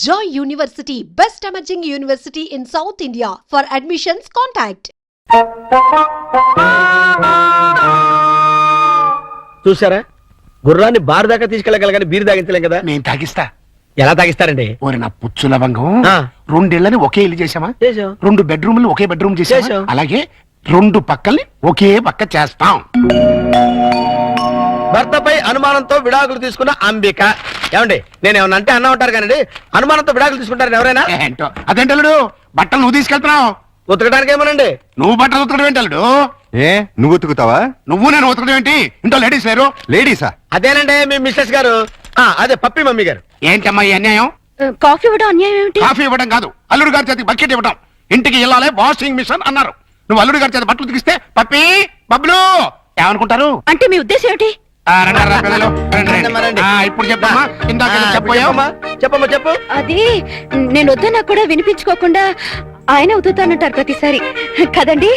Joy University, best emerging university in South India. For admissions, contact. చూసారా, గుర్రాన్ని bar దాకా తీసుకెళ్ళగలగాని beer తాగించలేం కదా. నేను తాగిస్తా. ఎలా తాగిస్తారండి? ఓరి నా పుచ్చు లవంగం, ఆ. 2 ఇళ్ళని ఒకే ఇల్లు చేసామా? చేసాం. 2 బెడ్రూమ్లు ఒకే బెడ్రూమ్ చేసామా? చేసాం. అలాగే 2 పక్కల్ని ఒకే పక్క చేస్తాం. భర్తపై అనుమానంతో విడాకులు తీసుకున్న అంబిక. ఏమండి, నేను ఏమన్నా అంటే అన్నా ఉంటారు కానీ అనుమానంతో విడాకులు తీసుకుంటారు ఎవరైనా? ఏంటో అదేంటలుడు, బట్టలు నువ్వు తీసుకెళ్తున్నావు. ఉతకడానికి ఏమోనండి. నువ్వు బట్టలు ఉతకడం ఏంటలుడు? ఏ నువ్వు ఉతుకుతావా? నువ్వు నేను ఉతకడం ఏంటి? ఇంట్లో లేడీస్ లేరు? లేడీసా? అదేనండి మీ మిస్సెస్ గారు. అదే పప్పి మమ్మీ గారు. ఏంటమ్మా ఈ అన్యాయం? కాఫీ ఇవ్వడం అన్యాయం ఏమిటి? కాఫీ ఇవ్వడం కాదు, అల్లుడు గారి చేతికి బకెట్ ఇవ్వడం. ఇంటికి వెళ్ళాలి వాషింగ్ మిషన్ అన్నారు. నువ్వు అల్లుడు గారి చేతి బట్టలు ఉతికిస్తే పప్పి బబ్లు ఏమనుకుంటారు? అంటే మీ ఉద్దేశం ఏమిటి? రండి పిల్లలు, రండి. ఇప్పుడు చెప్పమ్మా, ఇందాక చెప్పమ్మా. చెప్పమ్మా చెప్పు. అది నేను వద్దన్నా కూడా వినిపించుకోకుండా ఆయన ఉతుతానంటారు ప్రతిసారి కదండి.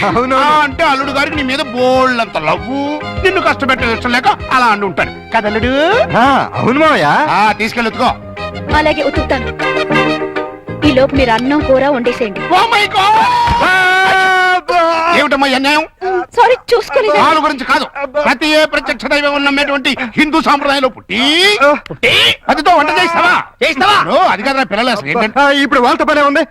అవును. అంటే అల్లుడు గారికి నీ మీద బోల్డంత లవ్వు, నిన్ను కష్టపెట్టే ఇష్టం లేక అలా అంటూ ఉంటాడు కదల్లుడు. అవును మావయ్య. తీసుకెళ్ళుకో. అలాగే ఉతుకుతాను. ఈ లోపు మీరు అన్నం కూర వండేసేయండి. ఏమిటమ్మా ఈ అన్యాయం? సారీ, చూసుకోలేదు. వాళ్ళ గురించి కాదు, ప్రతి ఏ ప్రత్యక్ష దైవం నమ్మేటువంటి హిందూ సాంప్రదాయంలో పుట్టి అదితో వంట చేస్తావా? అది కదా పిల్లలు అసలు ఏంటంటే. ఇప్పుడు వాళ్ళతో పనే ఉంది.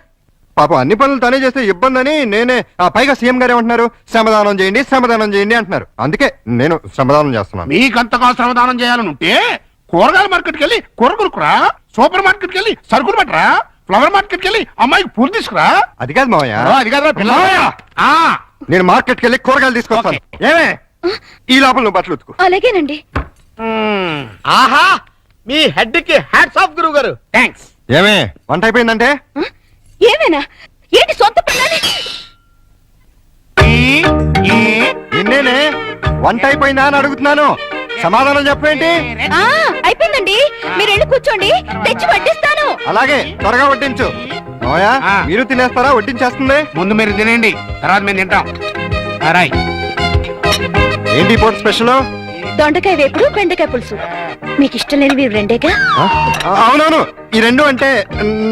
పాపం అన్ని పనులు తనే చేస్తే ఇబ్బంది అని నేనే. పైగా సీఎం గారు ఏమంటున్నారు? శ్రమదానం చేయండి అంటున్నారు. అందుకే నేను శ్రమదానం చేస్తున్నాను. మీకంతగా శ్రమదానం చేయాలని ఉంటే కూరగాయల మార్కెట్కి వెళ్ళి కూర కొనుక్కురా, సూపర్ మార్కెట్కి వెళ్ళి సరుకులు పట్టరా, ఫ్లవర్ మార్కెట్కి వెళ్ళి అమ్మాయికి పూలు తీసుకురా. అది కాదు మావయ్య. అది కాదురా పిల్లలు. నేను మార్కెట్కి వెళ్ళి కూరగాయలు తీసుకొస్తాను. ఏమే ఈ లోపల నువ్వు బట్టలు ఉతుకు. అలాగేనండి. ఆహా, మీ హెడ్ కి హ్యాట్స్ ఆఫ్ గురువు గారు. థ్యాంక్స్. ఏమే వంట అయిపోయిందంటే? ఏమైనా ఏంటి సొంత పిల్లని? నిన్నేనే వంట అయిపోయిందా అని అడుగుతున్నాను. సమాధానం చెప్పేంటి? అయిపోయిందండి, మీరు వెళ్ళి కూర్చోండి, తెచ్చి వడ్డిస్తాను. అలాగే త్వరగా వడ్డించు. మావయ్య మీరు తినేస్తారా? వడ్డించేస్తుంది. ముందు మీరు తినేయండి, తర్వాత మేము తింటాం. ఏంటి పూట స్పెషల్? దొండకాయ వేపుడు, బెండకాయ పులుసు. మీకు ఇష్టం లేని మీరు రెండేగా? అవునవును, ఈ 2 అంటే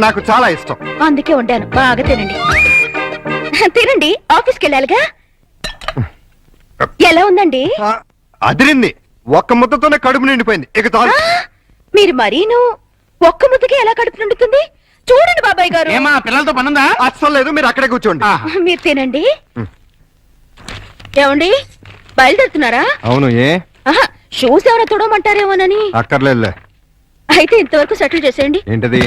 నాకు చాలా ఇష్టం. అందుకే వండాను, బాగా తినండి. తినండి, ఆఫీస్కి వెళ్ళాలిగా. ఎలా ఉందండి? అదిరింది. ఒక్క ముద్దతోనే కడుపు నిండిపోయింది. ఇక చాలు. మీరు మరీను ఒక్క ముద్దకి ఎలా కడుపు నిండుతుంది? చూడండి బాబాయ్ గారు. ఏమా పిల్లలతో పనుందా? అస్సలు లేదు, మీరు అక్కడే కూర్చోండి. మీరు తినండి. ఏమండి, బయలుదేరుతున్నారా? అవును. ఏ షూస్ ఎవరో తొడమంటారేమోనని. అక్కర్లేదులే. అయితే ఇంతవరకు సెటిల్ చేసేయండి. ఏంటది?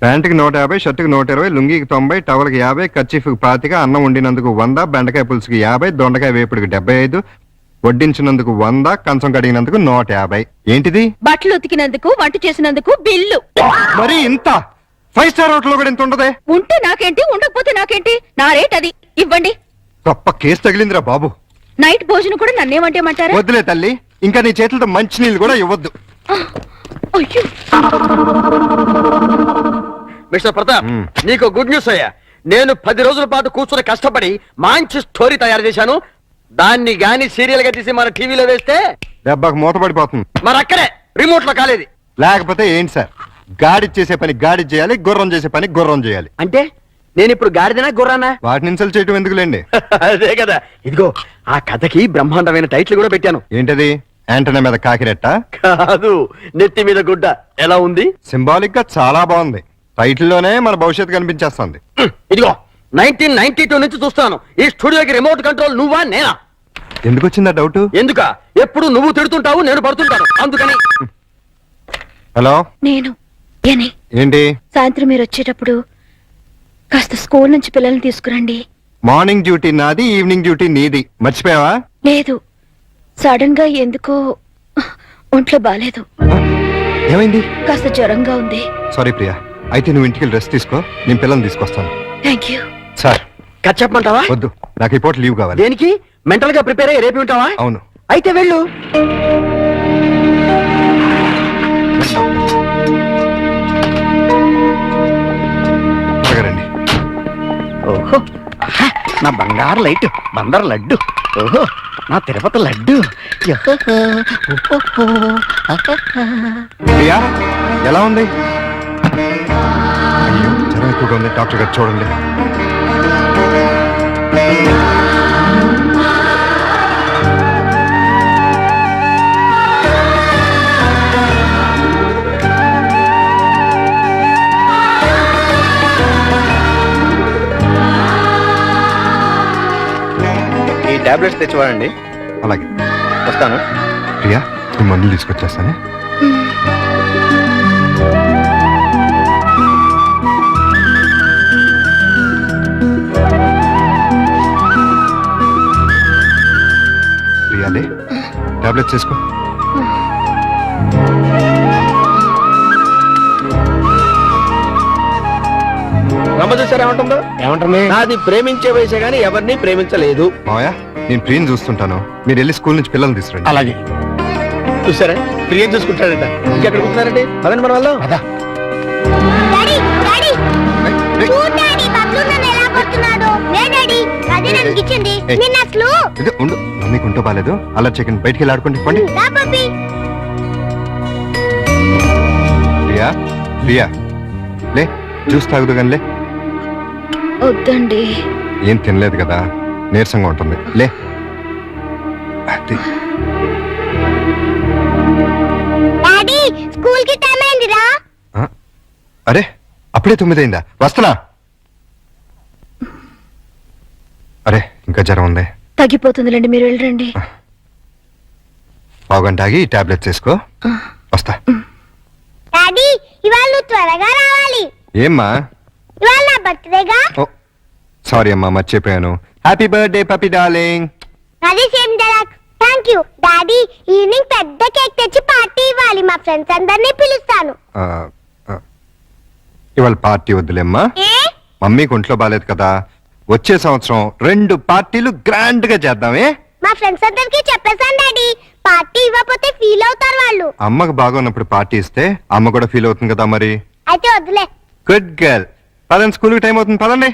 ప్యాంటుకి 150, షర్టుకి 120, లుంగికి 90, టవల్కి 50, కర్చీఫ్కి 25, అన్నం వండినందుకు 100, బెండకాయ పులుసుకి 50, దొండకాయ వేపుడికి 75, వడ్డించినందుకు 100, కంచం కడిగినందుకు 150. ఏంటిది? బట్టలు ఉతికినందుకు, వంట చేసినందుకు బిల్లు. మరి ఇంత 5 స్టార్ హోటల్ లో కూడా ఇంత ఉండదే? ఉంటే నాకేంటి, ఉండకపోతే నాకేంటి, నా రేట్ అది. ఇవ్వండి. గొప్ప కేసు తగిలిందిరా బాబు. నైట్ భోజనం కూడా నన్నేమంటేమంటారా? వద్దులే తల్లి, ఇంకా నీ చేతులతో మంచి నీళ్ళు కూడా ఇవ్వద్దు. అయ్యో, మిస్టర్ ప్రతాప్, నీకు గుడ్ న్యూస్ అయ్యా. నేను 10 రోజుల పాటు కూర్చొని కష్టపడి మంచి స్టోరీ తయారు చేశాను. దాన్ని గాని సీరియల్ గా తీసి మన టీవీలో వేస్తే దెబ్బకు మూతపడిపోతుంది. మరి అక్కడే రిమోట్ లో కాలేదు. లేకపోతే ఏంటి సార్, గాడి చేసే పని గాడి చేయాలి, గుర్రం చేసే పని గుర్రం చేయాలి. అంటే నేను ఇప్పుడు గాడిదనా గుర్రానా? వాటిని ఇన్సల్ట్ చేయటం ఎందుకులేండి. అదే కదా. ఇదిగో ఆ కథకి బ్రహ్మాండమైన టైటిల్ కూడా పెట్టాను. ఏంటది? యాంటనా మీద కాకిరెట్ట? కాదు, నెత్తి మీద గుడ్డ. ఎలా ఉంది? సింబాలిక్ గా చాలా బాగుంది. టైటిల్ లోనే మన భవిష్యత్తు కనిపించేస్తుంది. ఇదిగో 1992 నుంచి చూస్తాను ఈ స్టూడియోకి రిమోట్ కంట్రోల్ నువ్వా నేనా? ఎందుకు వచ్చిందా డౌట్? ఎందుక? ఎప్పుడు నువ్వు తిడుతుంటావు, నేను పడుతుంటాను, అందుకని. హలో, నేను ఏంటి? సాయంత్రం మీరు వచ్చేటప్పుడు కాస్త స్కూల్ నుంచి పిల్లల్ని తీసుకురండి. మార్నింగ్ డ్యూటీ నాది, ఈవినింగ్ డ్యూటీ నీది. మర్చిపోయావా? లేదు, సడన్ గా ఎందుకో ఒంట్లో బాలేదు. ఏమైంది? కాస్త జ్వరంగా ఉంది. సారీ ప్రియా, అయితే నువ్వు ఇంటికి రెస్ట్ తీసుకో, నేను పిల్లల్ని తీసుకొస్తాను. Thank you. సార్ కథ చెప్పమంటావా? వద్దు, నాకు ఈ పూట లీవ్ కావాలి. దేనికి? మెంటల్ గా ప్రిపేర్ అయ్యి రేపు ఉంటావా? అవును. అయితే వెళ్ళు. రండి. ఓహో, నా బంగారు లైట్, బందర్ లడ్డు. ఓహో, నా తిరుపతి లడ్డు. ప్రియా, ఎలా ఉంది? అయ్యో, జ్వరం ఎక్కువగా ఉంది. డాక్టర్ గారు చూడండి. ఈ టాబ్లెట్స్ తెచ్చివాడండి. అలాగే వస్తాను. ప్రియా, ఈ మందులు తీసుకొచ్చేస్తానే. ప్రియాలే, టాబ్లెట్స్ చేసుకో. రమ్మ చూసారా ఏమంటుందో? ఏమంటుంది? నాది ప్రేమించే వయసే గానీ ఎవరిని ప్రేమించలేదు. మావయ్య, నేను ప్రియని చూస్తుంటాను, మీరు వెళ్ళి స్కూల్ నుంచి పిల్లల్ని తీసుకురండి. అలాగే. చూసారా, ప్రియం చూసుకుంటాడంట. ఇంకెక్కడ కూర్చున్నారండి? అదండి మన వాళ్ళు. అదా డాడీ డాడీ రేయ్, రేయ్, చూడు డాడీ బబ్లు నన్ను ఎలా కొడుతున్నాడు. లే డాడీ, అదే నన్ను గిచ్చింది. ఏయ్. నిన్న అసలు ఇది ఉండు. మమ్మీకి ఉంటూ బాలేదు. అలా చికెన్ బయటికి వెళ్ళి ఆడుకోండి. పండి. రా పప్పి. ప్రియా, ప్రియా, లే, జ్యూస్ తాగుదు కానీ లే. వద్దండి. ఏం తినలేదు కదా, నీరసంగా ఉంటుంది. లే. అది. డాడీ స్కూల్ కి టైం అయిందిరా. ఆ? అరే, అప్పుడే 9 అయిందా? వస్తున్నా. అరే, ఇంకా జ్వరం ఉంది. తగ్గిపోతుందిలేండి, మీరు వెళ్ళండి. పావుగంట ఆగి టాబ్లెట్స్ వేసుకో. వస్తా. డాడీ ఇవాళ నువ్వు త్వరగా రావాలి. ఏమ్మా? ఇవాళ నా బర్త్డేగా. ఓ సారీ అమ్మా, మర్చిపోయాను. Happy birthday పపి darling. అది same dialogue. Thank you daddy. Evening పెద్ద కేక్ తెచ్చి పార్టీ ఇవ్వాలి. మా ఫ్రెండ్స్ అందరినీ పిలుస్తాను. ఇవాళ పార్టీ వద్దులేమ్మా, ఏ? మమ్మీకి ఒంట్లో బాలేదు కదా. వచ్చే సంవత్సరం 2 పార్టీలు గ్రాండ్ గా చేద్దామే. మా ఫ్రెండ్స్ అందరికి చెప్పేశాను డాడీ. పార్టీ ఇవ్వకపోతే ఫీల్ అవుతారు వాళ్ళు. అమ్మకు బాగున్నప్పుడు పార్టీ ఇస్తే అమ్మ కూడా ఫీల్ అవుతుంది కదా మరి. అయితే వద్దులే. Good girl. పదండి, స్కూల్కి టైం అవుతుంది. పదండి.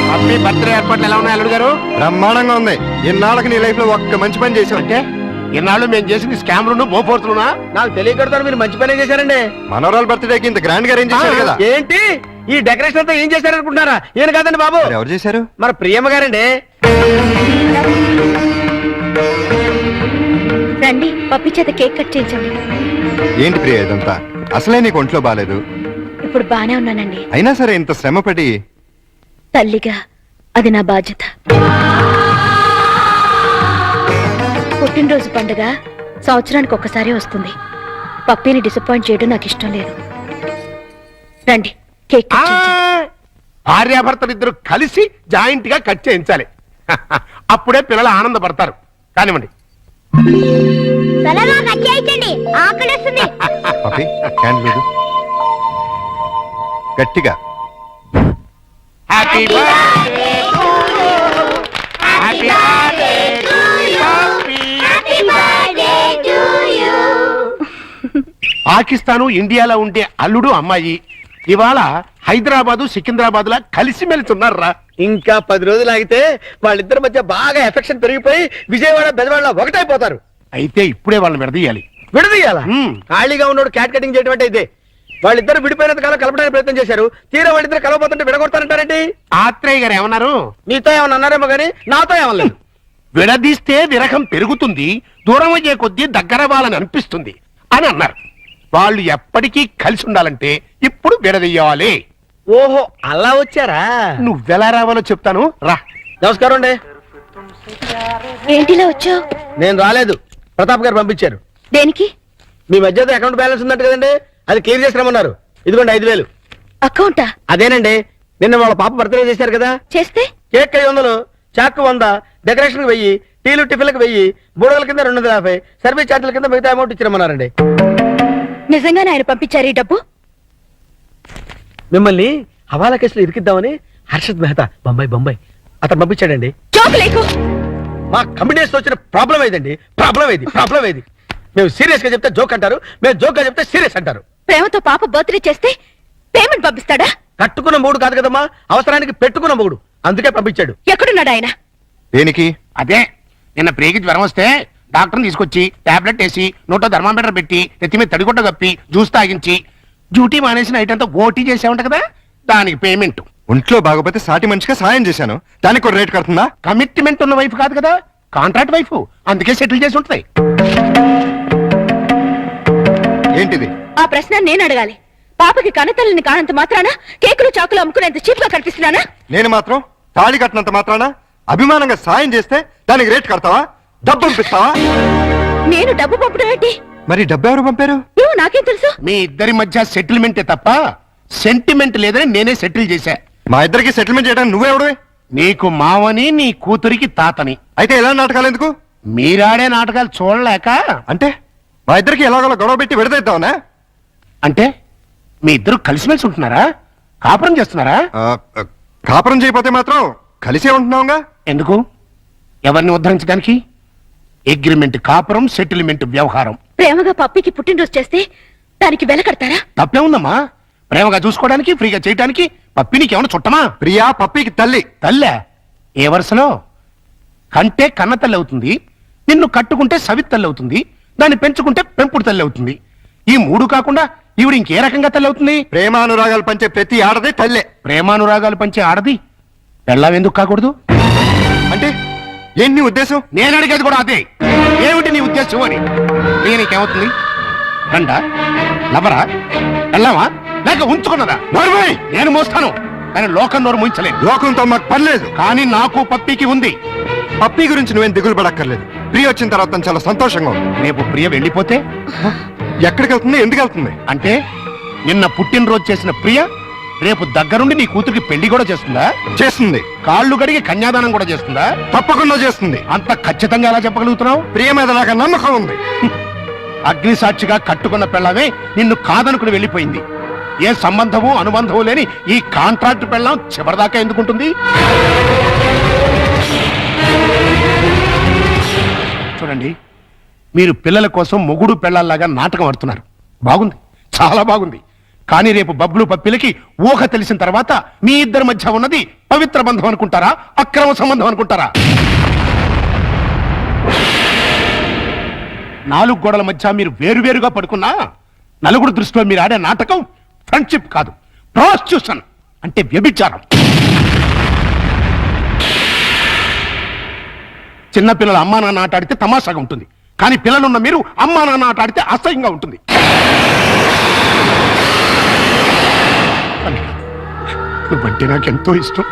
హ్యాపీ బర్త్డే ఏర్పాట్లు ఎలా ఉన్నాయి అల్లుడు గారు? బ్రహ్మాండంగా ఉంది. ఇన్నాళ్ళకి నీ లైఫ్ లో ఒక్క మంచి పని చేసావు. అంటే ఇన్నాళ్ళు మేము చేసింది స్కామ్లు మోపోతున్నా? నాకు తెలియకడతారు, మీరు మంచి పనే చేశారండి. మనోరాల్ బర్త్డేకి ఇంత గ్రాండ్ గా అరేంజ్ చేశారు కదా. ఏంటి ఈ డెకరేషన్ అంతా ఏం చేశారనుకుంటున్నారా? ఏం కాదండి బాబు, మరి ఎవరు చేశారు? మన ప్రియమ్మ గారండి. రండి, పప్పి చేత కేక్ కట్ చేయించండి. ఏంటి ప్రియ ఇదంతా? అసలే నీకు ఒంట్లో బాలేదు. ఇప్పుడు బానే ఉన్నానండి. అయినా సరే ఇంత శ్రమపడి. తల్లిగా అది నా బాధ్యత. పుట్టినరోజు పండుగ సంవత్సరానికి ఒక్కసారి వస్తుంది. పప్పిని డిసప్పాయింట్ చేయడం నాకు ఇష్టం లేదు. రండి, కేక్ కట్ చేయించండి. భార్యాభర్తలు ఇద్దరు కలిసి జాయింట్ గా కట్ చేయించాలి. అప్పుడే పిల్లలు ఆనందపడతారు. కానివ్వండి. త్వరగా కట్ చేయించండి, ఆకలిస్తుంది. పప్పి, క్యాండిల్ లేదు. గట్టిగా. Happy birthday to you. Happy birthday to you. Happy birthday to you. Pakistan ఇండియాలో ఉండే అల్లుడు అమ్మాయి ఇవాళ హైదరాబాదు సికింద్రాబాద్ లా కలిసి మెలుతున్నారా? ఇంకా 10 రోజులు ఆగితే వాళ్ళిద్దరి మధ్య బాగా ఎఫెక్షన్ పెరిగిపోయి విజయవాడ బెజవాడ ఒకటైపోతారు. అయితే ఇప్పుడే వాళ్ళని విడదీయాలి. విడదీయాలా? మ్మ్. ఖాళీగా ఉన్నాడు క్యాట్ కటింగ్ చేయడం అయితే వాళ్ళిద్దరు విడిపోయినంత కాలం కలపడానికి ప్రయత్నం చేశారు. తీరా వాళ్ళిద్దరు కలవబోతుంటే విడగొడతారంటారేంటి? ఆత్రేయ గారు ఏమన్నారు? నీతో ఏమన్నా అన్నారేమో గానీ నాతో ఏమలేదు. విడదీస్తే విరహం పెరుగుతుంది, దూరం అయ్యే కొద్దీ దగ్గర వాళ్ళని అనిపిస్తుంది అని అన్నారు. వాళ్ళు ఎప్పటికీ కలిసి ఉండాలంటే ఇప్పుడు విడదీయాలి. ఓహో, అలా వచ్చారా? నువ్వెలా రావాలో చెప్తాను రా. నమస్కారం అండి. ఏంటిలా వచ్చావు? నేను రాలేదు, ప్రతాప్ గారు పంపించారు. దేనికి? మీ మధ్య అకౌంట్ బ్యాలెన్స్ ఉందంట కదండి, అది క్లియర్ చేసి రమ్మన్నారు. ఇదిగోండి 5,000. అకౌంటా? అదేనండి, నిన్న వాళ్ళ పాప బర్త్డే చేశారు కదా. చేస్తే కేక్ 500, చాక్ 100, డెకరేషన్ 1000, టీలు టిఫిన్లకు 1000, బూడల కింద 250, సర్వీస్ ఛార్జీల కింద మిగతా అమౌంట్ ఇచ్చిరమ్మన్నారండి. నిజంగానే ఆయన పంపించారు ఈ డబ్బు? మిమ్మల్ని హవాలా కేసులో ఇరికిద్దామని హర్షద్ మెహతా బొంబాయి అతను పంపించాడండి. జోక్ లేకు. మా కంపెనీస్ వచ్చిన ప్రాబ్లం ఏదండి? ప్రాబ్లం ఏది? మేము సీరియస్ గా చెప్తే జోక్ అంటారు, మేము జోక్ గా చెప్తే సీరియస్ అంటారు. ప్రేమతో పాప బర్త్డే చేస్తే పేమెంట్ పంపిస్తాడా? కట్టుకున్న మూడు కాదు కదమ్మా, అవసరానికి పెట్టుకున్న మూడు, అందుకే పంపించాడు. ఎక్కడున్నాడు ఆయన? దేనికి? అదే నిన్న ప్రియకి జ్వరం వస్తే డాక్టర్ని తీసుకొచ్చి టాబ్లెట్ వేసి నోట్లో థర్మామీటర్ పెట్టి నెత్తి మీద తడిగుడ్డ కప్పి జ్యూస్ తాగించి డ్యూటీ మానేసిన నైట్ అంతా ఓటీ చేసావుంట కదా, దానికి పేమెంట్. ఒంట్లో బాగోపోతే సాటి మనిషిగా సాయం చేశాను, దానికి ఒక రేట్ కడుతుందా? కమిట్మెంట్ ఉన్న వైఫ్ కాదు కదా, కాంట్రాక్ట్ వైఫ్, అందుకే సెటిల్ చేసి ఉంటది. ఏంటిది? ఆ ప్రశ్న నేను అడగాలి. పాపకి కనతల్లిని కానంత మాత్రాన కేకులు చాకులు అమ్ముకునేంత చీప్ గా కనిపిస్తున్నానా? నేను మాత్రం తాళి కట్టినంత మాత్రాన అభిమానంగా సాయం చేస్తే దానికి రేట్ కడతావా? డబ్బు పంపిస్తావా? నేను డబ్బు పంపడం ఏంటి? మరి డబ్బు ఎవరు పంపారు? ఏమో నాకేం తెలుసు. మీ ఇద్దరి మధ్య సెటిల్మెంటే తప్ప సెంటిమెంట్ లేదని నేనే సెటిల్ చేశా. మా ఇద్దరికి సెటిల్మెంట్ చేయడానికి నువ్వెవడవే? నీకు మావని, నీ కూతురికి తాతని. అయితే ఎలా నాటకాలు ఎందుకు? మీరాడే నాటకాలు చూడలేక. అంటే మా ఇద్దరికి ఎలాగోలా గొడవ పెట్టి విడదీద్దామనా? అంటే మీ ఇద్దరు కలిసిమెలిసి ఉంటున్నారా? కాపురం చేస్తున్నారా? కాపురం చేయకపోతే మాత్రం కలిసే ఉంటున్నావుగా. ఎందుకు? ఎవరిని ఉద్ధరించడానికి? అగ్రిమెంట్ కాపురం, సెటిల్మెంట్ వ్యవహారం. ప్రేమగా పప్పికి పుట్టినరోజు చేస్తే దానికి వెల కడతారా? తప్పే ఉందమ్మా. ప్రేమగా చూసుకోవడానికి, ఫ్రీగా చేయడానికి పప్పినికి ఏమైనా చుట్టమా? ప్రియా పప్పికి తల్లి. తల్లే? ఏ వరుసలో? కంటే కన్న తల్లి అవుతుంది, నిన్ను కట్టుకుంటే సవిత్ తల్లి అవుతుంది, దాన్ని పెంచుకుంటే పెంపుడు తల్లి అవుతుంది. ఈ మూడు కాకుండా ఈవిడ ఇంకే రకంగా తల్లి అవుతుంది? ప్రేమానురాగాలు పంచే ప్రతి ఆడది తల్లే. ప్రేమానురాగాలు పంచే ఆడది పెళ్ళాం ఎందుకు కాకూడదు? అంటే ఏంటి నీ ఉద్దేశం? నేను అడిగేది కూడా అదే. ఏమిటి నీ ఉద్దేశం అని. నీకేమవుతుంది? రండా, లవరా, వెళ్ళావా, లేక ఉంచుకున్నదా? నోర్మై! నేను మోస్తాను, కానీ లోకం నోరు ముంచలేదు. లోకంతో మాకు పర్లేదు, కానీ నాకు పప్పికి ఉంది. పప్పి గురించి నువ్వేం దిగులు పడక్కర్లేదు. ప్రియ వచ్చిన తర్వాత తను చాలా సంతోషంగా ఉంది. రేపు ప్రియ వెళ్ళిపోతే ఎక్కడికి వెళ్తుంది, ఎందుకు వెళ్తుంది? అంటే నిన్న పుట్టినరోజు చేసిన ప్రియ రేపు దగ్గరుండి నీ కూతురికి పెళ్లి కూడా చేస్తుందా? చేస్తుంది. కాళ్ళు కడిగి కన్యాదానం కూడా చేస్తుందా? తప్పకుండా చేస్తుంది. అంత ఖచ్చితంగా ఎలా చెప్పగలుగుతున్నావు? ప్రియ మీద నాకు నమ్మకం ఉంది. అగ్ని సాక్షిగా కట్టుకున్న పెళ్ళమే నిన్ను కాదనుకుని వెళ్ళిపోయింది. ఏ సంబంధము అనుబంధము లేని ఈ కాంట్రాక్ట్ పెళ్ళం చివరిదాకా ఎందుకుంటుంది? చూడండి, మీరు పిల్లల కోసం మొగుడు పెళ్ళాల్లాగా నాటకం ఆడుతున్నారు. బాగుంది, చాలా బాగుంది. కానీ రేపు బబ్లు పప్పిలకి ఊహ తెలిసిన తర్వాత మీ ఇద్దరి మధ్య ఉన్నది పవిత్ర బంధం అనుకుంటారా, అక్రమ సంబంధం అనుకుంటారా? నాలుగు గోడల మధ్య మీరు వేరువేరుగా పడుకున్నా నలుగురు దృష్టిలో మీరు ఆడే నాటకం ఫ్రెండ్షిప్ కాదు, ప్రాస్టిట్యూషన్ అంటే వ్యభిచారం. చిన్నపిల్లల అమ్మా నాన్న ఆట ఆడితే తమాషాగా ఉంటుంది, కానీ పిల్లలున్న మీరు అమ్మా నాన్న ఆట ఆడితే అసహ్యంగా ఉంటుంది. నువ్వంటే నాకెంతో ఇష్టం.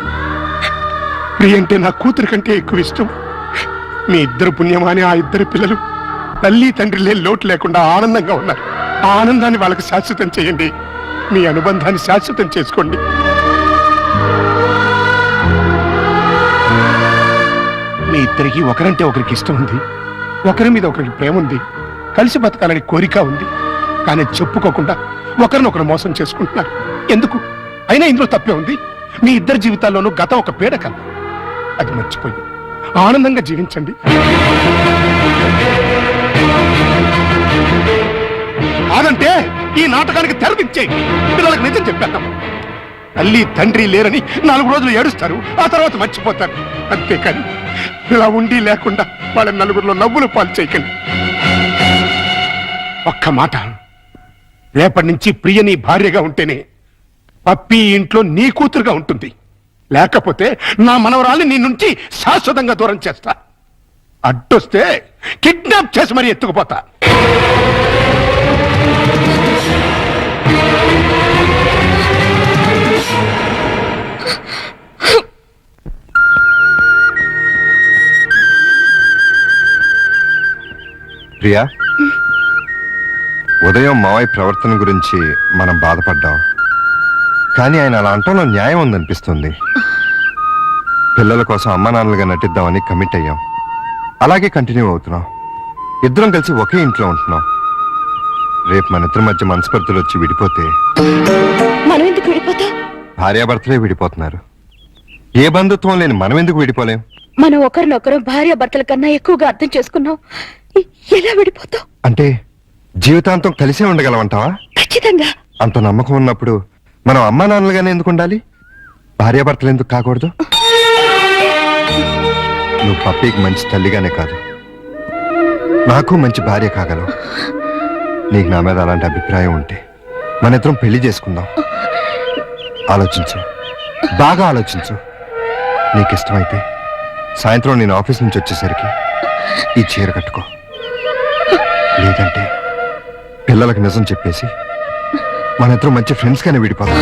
ప్రియ అంటే నా కూతురి కంటే ఎక్కువ ఇష్టం. మీ ఇద్దరు పుణ్యమాని ఆ ఇద్దరు పిల్లలు తల్లి తండ్రి లేని లోటు లేకుండా ఆనందంగా ఉన్నారు. ఆ ఆనందాన్ని వాళ్ళకి శాశ్వతం చేయండి. మీ అనుబంధాన్ని శాశ్వతం చేసుకోండి. మీ ఇద్దరికి ఒకరంటే ఒకరికి ఇష్టం ఉంది, ఒకరి మీద ఒకరికి ప్రేమ ఉంది, కలిసి బతకాలని కోరిక ఉంది. కానీ చెప్పుకోకుండా ఒకరినొకరు మోసం చేసుకుంటున్నారు. ఎందుకు? అయినా ఇందులో తప్పే ఉంది. మీ ఇద్దరి జీవితాల్లోనూ గతం ఒక పీడకల, అది మర్చిపోయి ఆనందంగా జీవించండి. కాదంటే ఈ నాటకానికి తెరదించేయండి. పిల్లలకు నిజం చెప్పేద్దాం. తల్లి తండ్రి లేరని 4 రోజులు ఏడుస్తారు, ఆ తర్వాత మర్చిపోతారు. అంతేకాని ఇలా ఉండి లేకుండా వాళ్ళ నలుగురిలో నవ్వులు పాలు చేయకండి. ఒక్క మాట, రేపటి నుంచి ప్రియ నీ భార్యగా ఉంటేనే పప్పి ఇంట్లో నీ కూతురుగా ఉంటుంది. లేకపోతే నా మనవరాల్ని నీ నుంచి శాశ్వతంగా దూరం చేస్తా. అడ్డొస్తే కిడ్నాప్ చేసి మరీ ఎత్తుకుపోతా. ప్రియా, ఉదయం మావయ్య ప్రవర్తన గురించి మనం బాధపడ్డాం, కానీ ఆయన అలా అంటంలో న్యాయం ఉందనిపిస్తుంది. పిల్లల కోసం అమ్మా నాన్నలుగా నటిద్దామని కమిట్ అయ్యాం, అలాగే కంటిన్యూ అవుతున్నాం. ఇద్దరం కలిసి ఒకే ఇంట్లో ఉంటున్నాం. రేపు మన ఇద్దరి మధ్య మనస్పర్ధలు వచ్చి విడిపోతే మనం ఎందుకు విడిపోతాం? భార్యాభర్తలే విడిపోతున్నారు. ఏ బంధుత్వం లేని మనం ఎందుకు విడిపోలేం? మనం ఒకరినొకరు భార్య భర్తల కన్నా ఎక్కువగా అర్థం చేసుకున్నాం. ఎలా విడిపోతాం? అంటే జీవితాంతం కలిసే ఉండగలమంటావా? ఖచ్చితంగా. అంత నమ్మకం ఉన్నప్పుడు మనం అమ్మా నాన్నలుగానే ఎందుకు ఉండాలి? భార్యాభర్తలు ఎందుకు కాకూడదు? నువ్వు పప్పీకి మంచి తల్లిగానే కాదు, నాకు మంచి భార్య కాగలవు. నీకు నా మీద అలాంటి అభిప్రాయం ఉంటే మన ఇద్దరం పెళ్లి చేసుకుందాం. ఆలోచించు, బాగా ఆలోచించు. నీకు ఇష్టమైతే సాయంత్రం నేను ఆఫీస్ నుంచి వచ్చేసరికి ఈ చీర కట్టుకో. లేదంటే పిల్లలకు నిజం చెప్పేసి మన ఇద్దరం మంచి ఫ్రెండ్స్ గానే విడిపోతాం.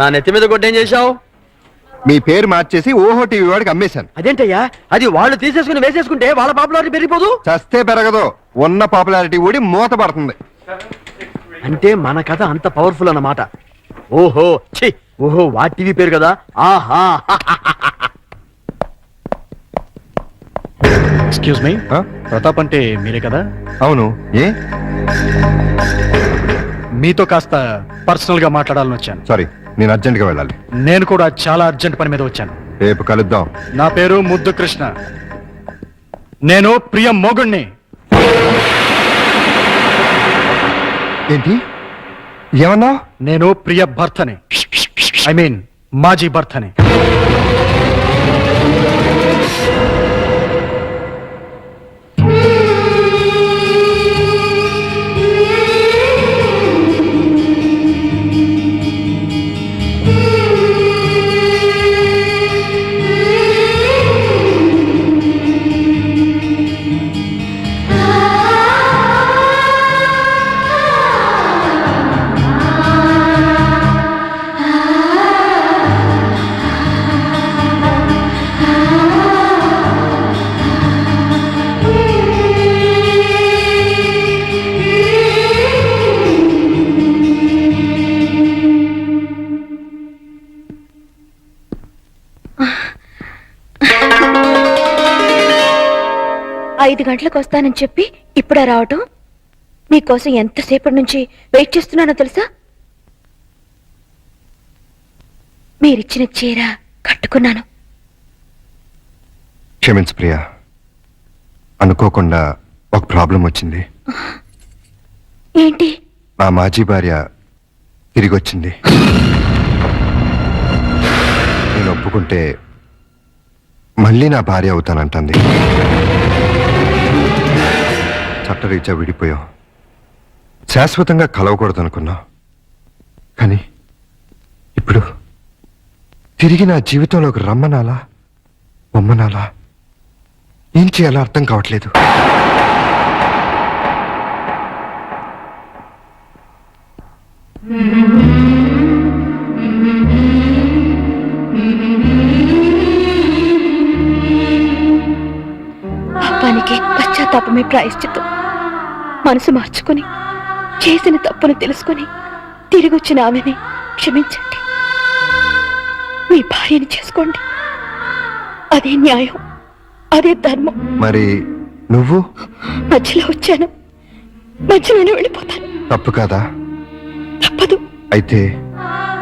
నా నెత్తి మీద కొట్టేం చేశావు? మీ పేరు మార్చేసి ఓహో టీవీ వాడికి అమ్మేశాను. అదేంటయ్యా, అది వాళ్ళు తీసేసుకుని వేసేసుకుంటే వాళ్ళ పాపులారిటీ పెరిగిపోదు. చస్తే పెరగదు, ఉన్న పాపులారిటీ ఊడి మూత పడుతుంది. అంటే మన కథ అంత పవర్ఫుల్ అన్నమాట. ఓహో ఛీ, ఓహో వా టీవీ పేరు కదా. ఆహా ఎక్స్క్యూజ్ మీ, ప్రతాప్ అంటే మీరే కదా? అవును. ఏ? మీతో కాస్త పర్సనల్ గా మాట్లాడాలని వచ్చాను. సారీ, నేను అర్జెంట్ గా వెళ్ళాలి. నేను కూడా చాలా అర్జెంట్ పని మీద వచ్చాను. రేపు కలుద్దాం. నా పేరు ముద్దు కృష్ణ. నేను ప్రియ మొగుణ్ణి. ఏంటి ఏమన్నా? నేను ప్రియ భర్తని, ఐ మీన్ మాజీ భర్తని. ఐదు గంటలకు వస్తానని చెప్పి ఇప్పుడే రావటం? మీకోసం ఎంతసేపటి నుంచి వెయిట్ చేస్తున్నానో తెలుసా? మీరిచ్చిన చీర కట్టుకున్నాను. క్షమించు ప్రియా, అనుకోకుండా ఒక ప్రాబ్లం వచ్చింది. ఏంటి? మా మాజీ భార్య తిరిగి వచ్చింది. నేను ఒప్పుకుంటే మళ్ళీ నా భార్య అవుతానంటుంది. చట్టరీత్యా విడిపోయాం, శాశ్వతంగా కలవకూడదు అనుకున్నా. కానీ ఇప్పుడు తిరిగి నా జీవితంలోకి రమ్మనాలా బొమ్మనాలా ఏం చేయాలో అర్థం కావట్లేదు. పాపానికి పశ్చాత్తాపమే ప్రాయశ్చిత్తం. మనసు మార్చుకొని చేసిన తప్పును తెలుసుకొని తిరిగి వచ్చిన ఆమెని క్షమించండి. మీ భార్యని చేసుకోండి. అదే న్యాయం, అదే ధర్మం. మరి నువ్వు? మధ్యలో వచ్చాను, మధ్యలోనే వెళ్ళిపోతాను. తప్పు కాదా? తప్పదు. అయితే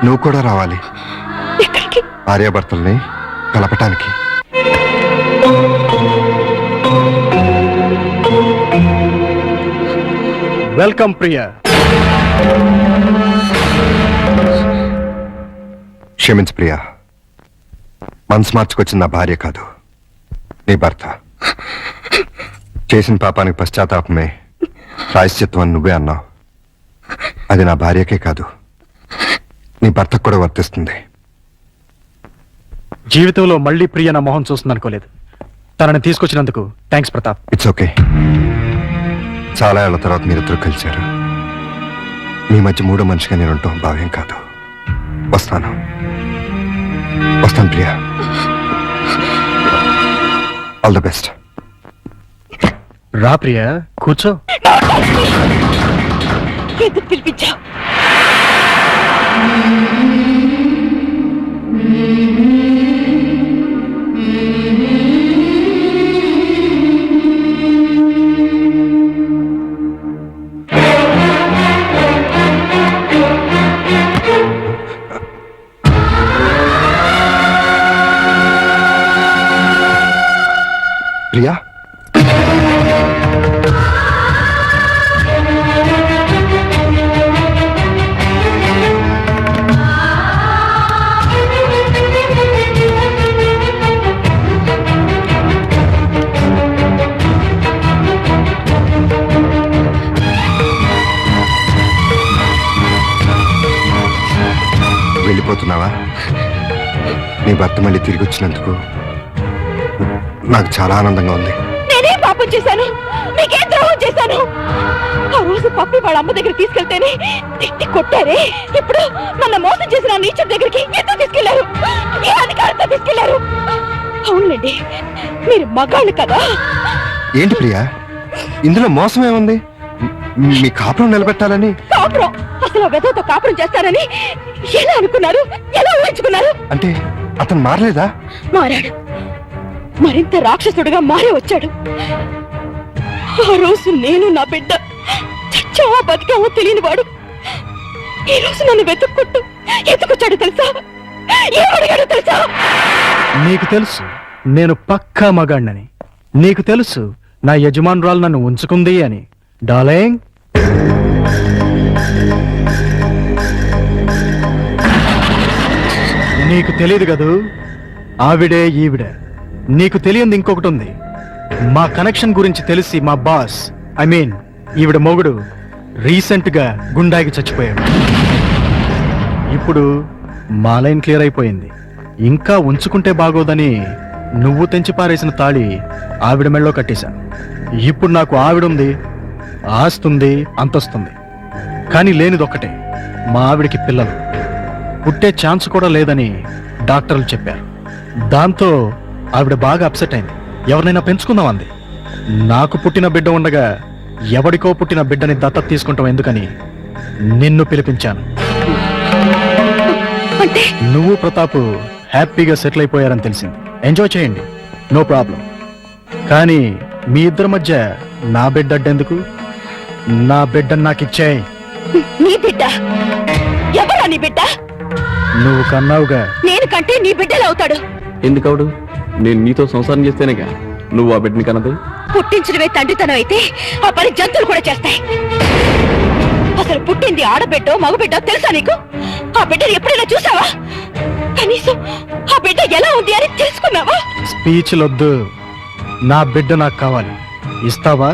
నువ్వు కూడా రావాలి, ఎక్కడికి? భార్యాభర్తల్ని కలపటానికి. వెల్కమ్ ప్రియా. క్షమించు ప్రియా, మనసు మార్చుకొచ్చిన నా భార్య కాదు, నీ భర్త. చేసిన పాపానికి పశ్చాత్తాపమే ప్రాయశ్చిత్వం అని నువ్వే అన్నావు. అది నా భార్యకే కాదు, నీ భర్తకు కూడా వర్తిస్తుంది. జీవితంలో మళ్ళీ ప్రియ నా మొహం చూస్తుంది అనుకోలేదు. తనని తీసుకొచ్చినందుకు థ్యాంక్స్ ప్రతాప్. It's okay. చాలా ఏళ్ల తర్వాత మీరిద్దరు కలిశారు. మీ మధ్య మూడో మనిషిగా నేను ఉంటాం భావ్యం కాదు. వస్తాను ప్రియా. All the best. రా ప్రియ, కూర్చో. ఎందుకు పిలిపించావు? ప్రియా, వెళ్ళిపోతున్నావా? నీ భర్త మళ్ళీ తిరిగి వచ్చినందుకు నాకు చాలా ఆనందంగా ఉంది. నేనే పాపం చేశాను, నీకేం ద్రోహం చేశాను? ఆ రోజు పప్పి వాళ్ళ అమ్మ దగ్గర తీసుకెళ్తేనే తిట్టి కొట్టారే. ఇప్పుడు నన్ను మోసం చేసిన నీచుడి దగ్గరికి ఎందుకు తీసుకెళ్లారు? ఏ అధికారంతో తీసుకెళ్లారు? అవునండి, మీరు మగాళ్ళు కదా. ఏంటి ప్రియా, ఇందులో మోసం ఏముంది? మీ కాపురం నిలబెట్టాలని. కాపురం? అసలు వెదతో కాపురం చేస్తారని ఎలా అనుకున్నారు? ఎలా ఊహించుకున్నారు? అంటే అతను మారలేదా? మారాడు, మరింత రాక్షసుడిగా మారి వచ్చాడు. ఆ రోజు నేను నా బిడ్డ చచ్చావా బతికావో తెలియని వాడు ఈ రోజు నన్ను వెతుక్కుంటూ ఎత్తుకొచ్చాడు తెలుసా? ఏమడిగాడు తెలుసా? నీకు తెలుసు నేను పక్కా మగాణ్ణని. నీకు తెలుసు నా యజమానురాలు నన్ను ఉంచుకుంది అని. డార్లింగ్, నీకు తెలియదు కదూ, ఆవిడే ఈవిడే. నీకు తెలియంది ఇంకొకటి ఉంది. మా కనెక్షన్ గురించి తెలిసి మా బాస్, ఐ మీన్ ఈవిడ మొగుడు, రీసెంట్ గా గుండాకి చచ్చిపోయాడు. ఇప్పుడు మా లైన్ క్లియర్ అయిపోయింది. ఇంకా ఉంచుకుంటే బాగోదని నువ్వు తెంచి పారేసిన తాళి ఆవిడ మెళ్ళో కట్టేశాను. ఇప్పుడు నాకు ఆవిడుంది, ఆస్తుంది, అంతొస్తుంది. కానీ లేనిదొక్కటే, మా ఆవిడికి పిల్లలు పుట్టే ఛాన్స్ కూడా లేదని డాక్టర్లు చెప్పారు. దాంతో ఆవిడ బాగా అప్సెట్ అయింది. ఎవరినైనా పెంచుకుందాం అంది. నాకు పుట్టిన బిడ్డ ఉండగా ఎవడికో పుట్టిన బిడ్డని దత్తత తీసుకుంటాం ఎందుకని నిన్ను పిలిపించాను. నువ్వు ప్రతాప్ హ్యాపీగా సెటిల్ అయిపోయారని తెలిసింది. ఎంజాయ్ చేయండి, నో ప్రాబ్లం. కానీ మీ ఇద్దరి మధ్య నా బిడ్డ అడ్డెందుకు? నా బిడ్డను నాకు ఇచ్చేయ్. నీ బిడ్డ? ఎవరా నీ బిడ్డ? నువ్వు కన్నావుగా. నేను కంటే నీ బిడ్డలు అవుతాడు. ఎందుకవుడు? నేను నీతో సంసారం చేస్తేనేగా నువ్వు ఆ బిడ్డని కన్నది. పుట్టించడమే తండ్రితనం అయితే ఆ పని జంతువులు కూడా చేస్తాయి. అసలు పుట్టింది ఆడబిడ్డో మగబిడ్డో తెలుసా నీకు? ఆ బిడ్డను ఎప్పుడైనా చూసావా? కనీసం ఆ బిడ్డ ఎలా ఉంది అని తెలుసుకున్నావా? స్పీచ్లొద్దు. నా బిడ్డ నాకు కావాలి. ఇస్తావా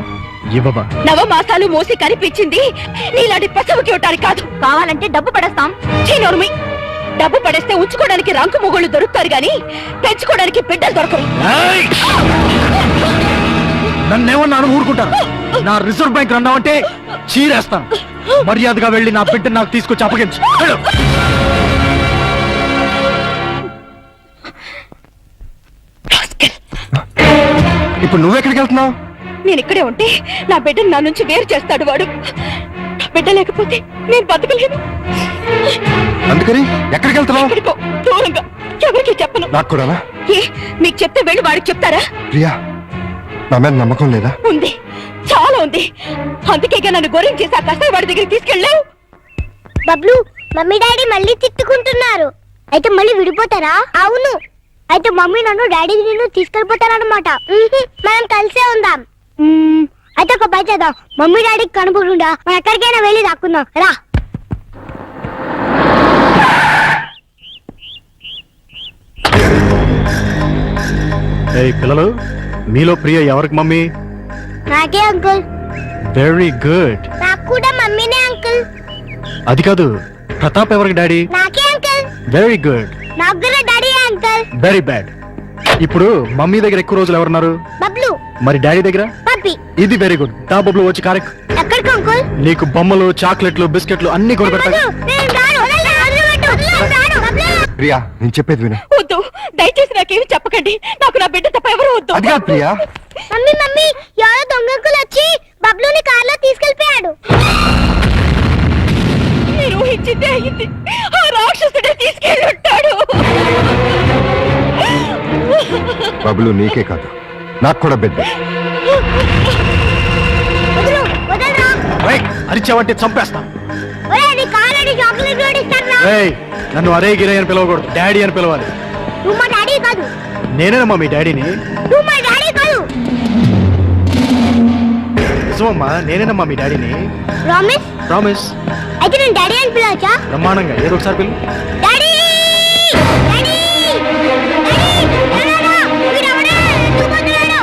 ఇవ్వవా? నవమాసాలు మోసి కనిపించింది నీలాంటి పసవుకి ఇవ్వటానికి కాదు. కావాలంటే డబ్బు పడేస్తాం. చీనోరుమి, డబ్బు పడేస్తే ఉంచుకోవడానికి రంకు మొగుళ్ళు దొరుకుతారు గాని పెంచుకోవడానికి బిడ్డలు దొరకరు. నన్నేమన్నా ఊరుకుంటాను? నా రిజర్వ్ బ్యాంక్ రన్నావంటే చీరేస్తాను. మర్యాదగా వెళ్ళి నా బిడ్డ నాకు తీసుకొచ్చి అప్పగించు. వెళ్ళు. ఇప్పుడు నువ్వెక్కడికి వెళ్తున్నావు? నేను ఇక్కడే ఉంటే నా బిడ్డను నా నుంచి వేరు చేస్తాడు వాడు. నా బిడ్డ లేకపోతే నేను బతకలేను. అందుకని ఎక్కడికి వెళ్తున్నావు? ఎక్కడికో దూరంగా, ఎవరికి చెప్పను. నాకు కూడానా? ఏ, మీకు చెప్తే వెళ్ళి వాడికి చెప్తారా? ప్రియా, నా మీద నమ్మకం లేదా? ఉంది, చాలా ఉంది. అందుకేగా నన్ను గొర్రెం చేసి ఆ కసాయి వాడి దగ్గరికి తీసుకెళ్ళావు. బబ్లు, మమ్మీ డాడీ మళ్ళీ తిట్టుకుంటున్నారు. అయితే మళ్ళీ విడిపోతారా? అవును. అయితే మమ్మీ నన్ను డాడీ నిన్ను తీసుకెళ్ళిపోతారన్నమాట. మనం కలిసే ఉందాం. అయితే ఒక పని చేద్దాం. మమ్మీ డాడీకి కనుపకుండా మనం ఎక్కడికైనా వెళ్ళి దాక్కుందాం. రా. ఏయ్ పిల్లలు, మీలో ప్రియ ఎవరికి మమ్మీ? నాకే అంకుల్. Very good. నాకు కూడా మమ్మీనే అంకుల్. అది కాదు, ప్రతాప్ ఎవరికి డాడీ? నాకే అంకుల్. Very good. నాకు కూడా డాడీ అంకుల్. Very bad. ఇప్పుడు మమ్మీ దగ్గర ఎక్కువ రోజులు ఎవరున్నారు? బబ్లు. మరి డాడీ దగ్గర? పప్పి. ఇది వెరీ గుడ్. దా బబ్లు వచ్చి కారెక్. ఎక్కడికి అంకుల్? నీకు బొమ్మలు, చాక్లెట్లు, బిస్కెట్లు అన్ని కొనిపెడతా. నేను రాను. వదలండి, బబ్లు. ప్రియా నేను చెప్పేది విను. వద్దు, దయచేసి నాకేమి చెప్పకండి. నాకు నా బిడ్డ తప్ప ఎవరు వద్దు. అది కాదు ప్రియా. మమ్మీ మమ్మీ, ఎవరో దొంగ అంకుల్ వచ్చి బబ్లుని కార్లో తీసుకెళ్ళిపోయాడు. మీరు ఊహించిందే అయింది. ఆ రాక్షసుడే తీసుకెళ్ళి ఉంటాడు. బబులు నీకే కాదు, నాకు కూడా బిడ్డ. వదలు, వదలరా. అరిచావంటే చంపేస్తా. ఒరేయ్, నీ కాళ్ళని చాక్లెట్ కూడా ఇస్తానురా. ఏయ్, నన్ను అరే గిరే అని పిలవకూడదు, డాడీ అని పిలవాలి. నువ్వు మా డాడీ కాదు. నేనేనమ్మా మీ డాడీని. నువ్వు మా డాడీ కాదు. నిజమమ్మా, నేనేనమ్మా మీ డాడీని. ప్రామిస్? ప్రామిస్. అయితే నేను డాడీ అని పిలవచ్చా? బ్రహ్మాండంగా, ఏదో ఒకసారి పిలు. డాడీ! డాడీ! డాడీ! ఎవరన్నా? వీడెవడే? ఎందుకు వదిలాడు?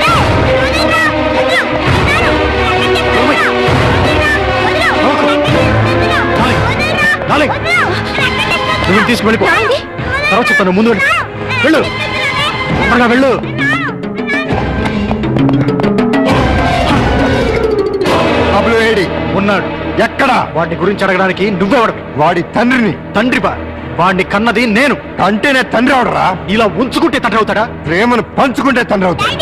ఏయ్, వదలరా, వదలు. వదలు. వదలరా, డార్లింగ్, నువ్వు తీసుకువెళ్ళిపో. తర్వాత చెప్తాను, ముందు వెళ్ళు. వెళ్ళు, తొందరగా వెళ్ళు. బబులు ఏడి ఉన్నాడు. ఎక్కడా? వాటి గురించి అడగడానికి నువ్వెవడు? వాడి తండ్రిని. తండ్రిపా? వాడిని కన్నది నేను. అంటేనే తండ్రి అవడరా? ఇలా ఉంచుకుంటే తండ్రి అవుతాడా? ప్రేమను పంచుకుంటే తండ్రి అవుతాడు.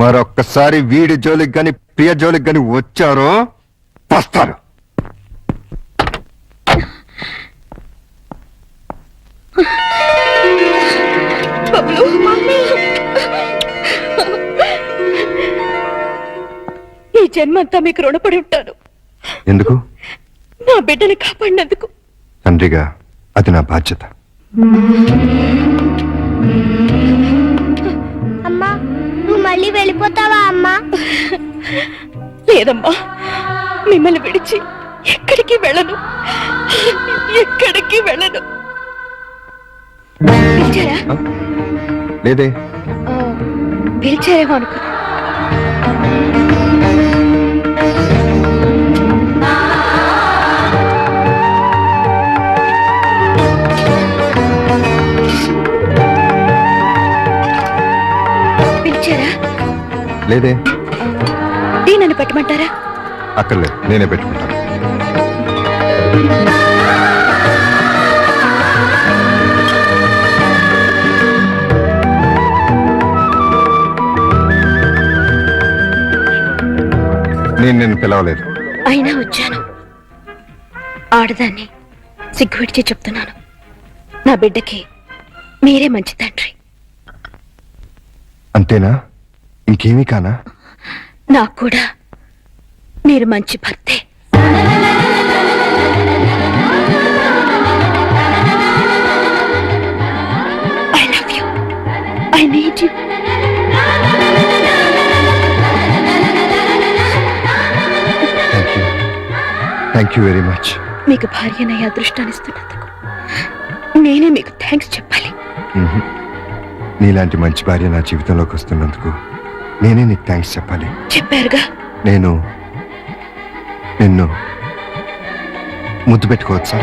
మరొక్కసారి వీడి జోలికి గాని ప్రియ జోలికి గాని వచ్చారో వస్తారు. ఈ జన్మంతా మీకు రుణపడి ఉంటాను. ఎందుకు? నా బిడ్డని కాపాడినందుకు. తండ్రిగా అది నా బాధ్యత. అమ్మా, నువ్వు మళ్ళీ వెళ్ళిపోతావా అమ్మా? లేదమ్మా, మిమ్మల్ని విడిచి ఎక్కడికి వెళ్ళను, ఎక్కడికి వెళ్ళను. పిలిచారా? లేదే. పిలిచారేమో అనుకో. పిలిచారా? లేదే. నన్ను పెట్టమంటారా? అక్కర్లేదు, నేనే పెట్టుకుంటాను. నేను పిలవలేదు. అయినా వచ్చాను. ఆడదాన్ని సిగ్గు విడిచి చెప్తున్నాను, నా బిడ్డకి మీరే మంచి తండ్రి. అంతేనా? ఇంకేమీ కానా? నాకు కూడా మీరు మంచి భర్తే. I love you. I need you. Thank you very much. మీకు భార్యనయ్యే అదృష్టాన్నిస్తున్నందుకు నేనే మీకు థ్యాంక్స్ చెప్పాలి. నీలాంటి మంచి భార్య నా జీవితంలోకి వస్తున్నందుకు నేనే నీకు థ్యాంక్స్ చెప్పాలి. చెప్పారుగా. నేను నిన్ను ముద్దు పెట్టుకోవచ్చా?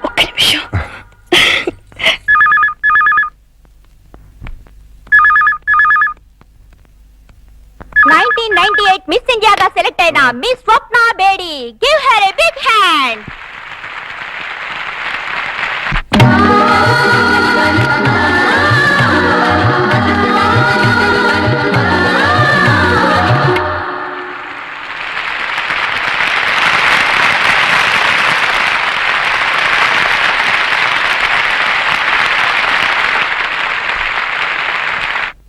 ఒక్క నిమిషం. మిస్ ఇండియాగా సెలెక్ట్ అయిన miss Swapna Bedi. Give her a big hand.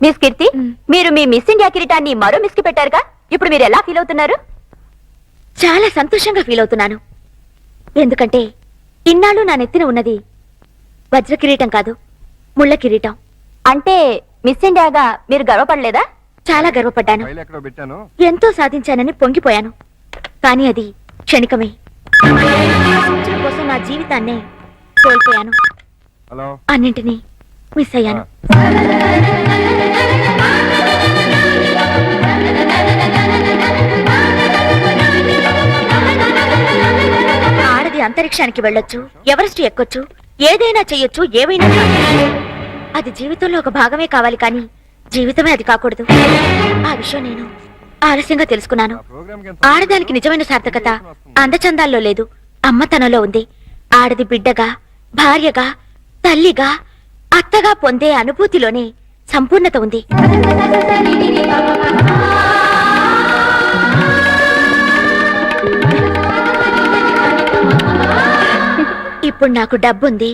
Miss Keerthi, మీరు మీ మిస్ ఇండియా కిరీటాన్ని మరో మిస్ కి పెట్టారుగా, ఇప్పుడు మీరు ఎలా ఫీల్ అవుతున్నారు? చాలా సంతోషంగా ఫీల్ అవుతున్నాను. ఎందుకంటే ఇన్నాళ్ళు నా నెత్తిన ఉన్నది వజ్ర కిరీటం కాదు, ముళ్ళ కిరీటం. అంటే మిస్ ఇండియాగా మీరు గర్వపడలేదా? చాలా గర్వపడ్డాను. ఫైల్ ఎక్కడో పెట్టాను. ఎంతో సాధించానని పొంగిపోయాను. కానీ అది క్షణికమే. సాధించడం కోసం నా జీవితాన్నే కోల్పోయాను. హలో. అన్నింటినీ మిస్ అయ్యాను. ఆడది అంతరిక్షానికి వెళ్ళొచ్చు, ఎవరెస్ట్ ఎక్కొచ్చు, ఏదైనా చెయ్యొచ్చు, ఏవైనా సాధించొచ్చు. అది జీవితంలో ఒక భాగమే కావాలి, కానీ జీవితమే అది కాకూడదు. ఆ విషయం నేను ఆలస్యంగా తెలుసుకున్నాను. ఆడదానికి నిజమైన సార్థకత అందచందాల్లో లేదు, అమ్మతనంలో ఉంది. ఆడది బిడ్డగా, భార్యగా, తల్లిగా, అత్తగా పొందే అనుభూతిలోనే సంపూర్ణత ఉంది. ఇప్పుడు నాకు డబ్బుంది,